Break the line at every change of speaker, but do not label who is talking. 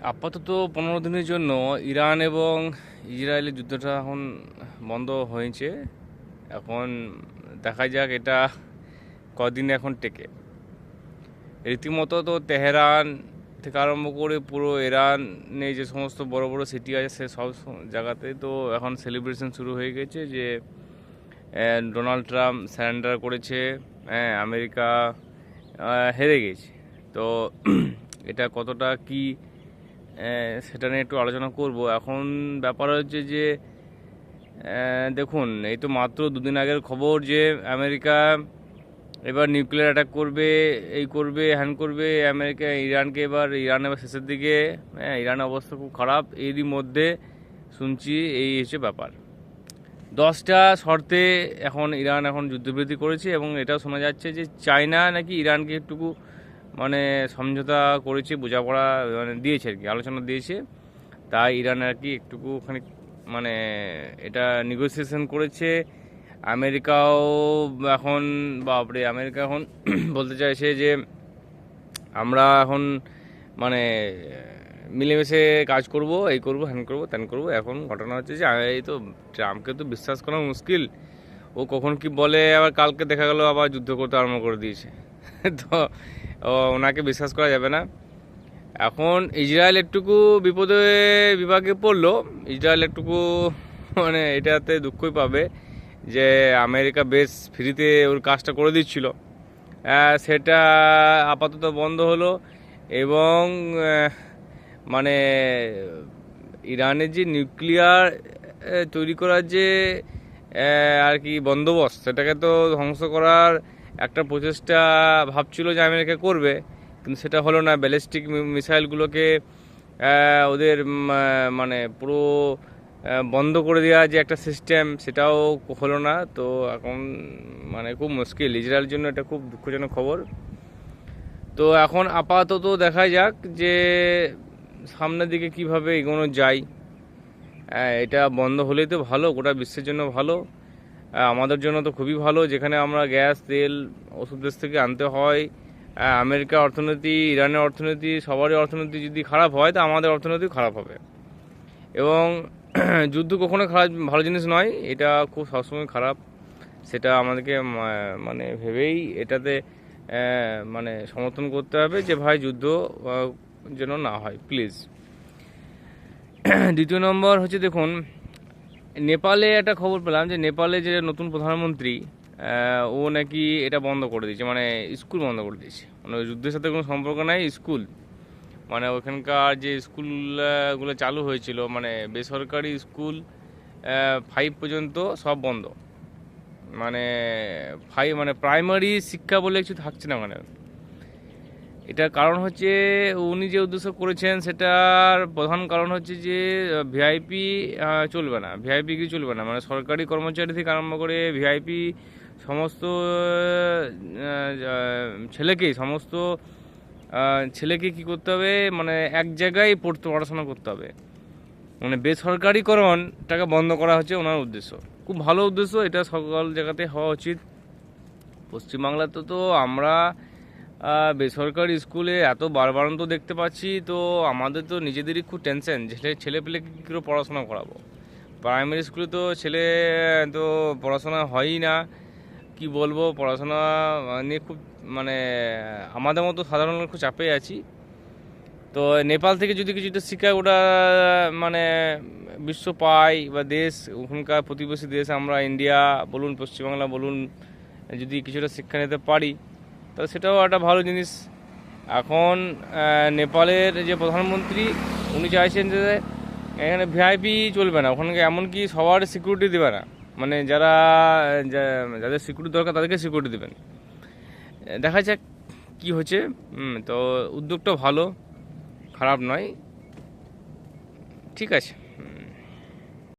আপাতত 15 দিনের জন্য ইরান এবং ইসরায়েলের যুদ্ধটা এখন বন্ধ হয়েছে। এখন দেখা যাক এটা কদিন এখন টেকে। রীতিমতো তো তেহরান থেকে আরম্ভ করে পুরো ইরানে যে সমস্ত বড় বড় সিটি আছে সে সব জায়গাতে তো এখন সেলিব্রেশন শুরু হয়ে গেছে যে ডোনাল্ড ট্রাম্প স্যারেন্ডার করেছে, আমেরিকা হেরে গেছে। তো এটা কতটা কি সেটা নিয়ে একটু আলোচনা করব। এখন ব্যাপার হচ্ছে যে দেখুন, এই তো মাত্র দুদিন আগের খবর যে আমেরিকা এবার নিউক্লিয়ার অ্যাটাক করবে, এই করবে, হ্যান করবে। আমেরিকা ইরানকে এবার শেষের দিকে, ইরানের অবস্থা খুব খারাপ। এরই মধ্যে শুনছি এই হচ্ছে ব্যাপার। 10টা শর্তে এখন ইরান যুদ্ধবিরতি করেছে এবং এটাও শোনা যাচ্ছে যে চায়না নাকি ইরানকে একটুকু মানে সমঝোতা করেছে, বোঝাপড়া মানে দিয়েছে আর কি, আলোচনা দিয়েছে। তাই ইরান আর কি একটুকুখানি মানে এটা নেগোসিয়েশন করেছে। আমেরিকাও এখন বাপরে, আমেরিকা এখন বলতে চাইছে যে আমরা এখন মানে মিলেমিশে কাজ করব, এই করব, হ্যান করব, ত্যান করব। এখন ঘটনা হচ্ছে যে এই তো ট্রাম্পকে তো বিশ্বাস করা মুশকিল। ও কখন কি বলে, আবার কালকে দেখা গেল আবার যুদ্ধ করতে আরম্ভ করে দিয়েছে। তো ওনাকে বিশ্বাস করা যাবে না। এখন ইসরায়েল একটুকু বিভাগে পড়লো। ইসরায়েল একটুকু মানে এটাতে দুঃখই পাবে যে আমেরিকা বেশ ফ্রিতে ওর কাজটা করে দিচ্ছিল, সেটা আপাতত বন্ধ হলো। এবং মানে ইরানের যে নিউক্লিয়ার তৈরি করার যে আর কি বন্দোবস্ত, সেটাকে তো ধ্বংস করার একটা প্রচেষ্টা ভাবছিল যে আমেরিকা করবে, কিন্তু সেটা হলো না। ব্যালিস্টিক মিসাইলগুলোকে ওদের মানে পুরো বন্ধ করে দেওয়া যে একটা সিস্টেম, সেটাও হলো না। তো এখন মানে খুব মুশকিল ইসরায়েলের জন্য, এটা খুব দুঃখজনক খবর। তো এখন আপাতত দেখা যাক যে সামনের দিকে কিভাবে এগোনো যায়। এটা বন্ধ হলেই তো ভালো, গোটা বিশ্বের জন্য ভালো। আমাদের জন্য তো খুবই ভালো, যেখানে আমরা গ্যাস, তেল, ওষুধ দেশ থেকে আনতে হয়। আমেরিকার অর্থনীতি, ইরানের অর্থনীতি, সবারই অর্থনীতি যদি খারাপ হয় তো আমাদের অর্থনীতি খারাপ হবে। এবং যুদ্ধ কখনো খারাপ ভালো জিনিস নয়, এটা খুব সবসময় খারাপ। সেটা আমাদেরকে মানে ভেবেই এটাতে মানে সমর্থন করতে হবে যে ভাই যুদ্ধ যেন না হয় প্লিজ। দ্বিতীয় নম্বর হচ্ছে দেখুন, নেপালে একটা খবর পেলাম যে নেপালে যে নতুন প্রধানমন্ত্রী, ও নাকি এটা বন্ধ করে দিয়েছে, মানে স্কুল বন্ধ করে দিয়েছে। মানে যুদ্ধের সাথে কোনো সম্পর্ক নাই, স্কুল মানে ওখানকার যে স্কুলগুলো চালু হয়েছিল, মানে বেসরকারি স্কুল 5 পর্যন্ত সব বন্ধ। মানে মানে প্রাইমারি শিক্ষা বলে কিছু থাকছে না মানে। এটার কারণ হচ্ছে উনি যে উদ্দেশ্য করেছেন সেটার প্রধান কারণ হচ্ছে যে ভিআইপি চলবে না, ভিআইপি কি চলবে না, মানে সরকারি কর্মচারী থেকে আরম্ভ করে ভিআইপি সমস্ত ছেলেকে কি করতে হবে, মানে এক জায়গায় পড়াশোনা করতে হবে। মানে বেসরকারিকরণটাকে বন্ধ করা হচ্ছে ওনার উদ্দেশ্য। খুব ভালো উদ্দেশ্য, এটা সকল জায়গাতে হওয়া উচিত। পশ্চিমবাংলাতে তো আমরা বেসরকারি স্কুলে এত বারবারন্ত দেখতে পাচ্ছি, তো আমাদের তো নিজেদেরই খুব টেনশন, ছেলেপেলেকে কী করে পড়াশোনা করাবো। প্রাইমারি স্কুলে তো ছেলে তো পড়াশোনা হয়ই না। কি বলবো, পড়াশোনা নিয়ে খুব মানে আমাদের মতো সাধারণ লোক খুব চাপে আছি। তো নেপাল থেকে যদি কিছুটা শিক্ষা ওটা মানে বিশ্ব পায় বা দেশ, ওখানকার প্রতিবেশী দেশ আমরা ইন্ডিয়া বলুন, পশ্চিমবাংলা বলুন, যদি কিছুটা শিক্ষা নিতে পারি তাহলে সেটাও একটা ভালো জিনিস। এখন নেপালের যে প্রধানমন্ত্রী, উনি চাইছেন যে এখানে ভিআইপি চলবে না, ওখানে এমনকি সবার সিকিউরিটি দেবে না, মানে যাদের সিকিউরিটি দরকার তাদেরকে সিকিউরিটি দেবেন। দেখা যাক কী হচ্ছে। তো উদ্যোগটা ভালো, খারাপ নয়, ঠিক আছে।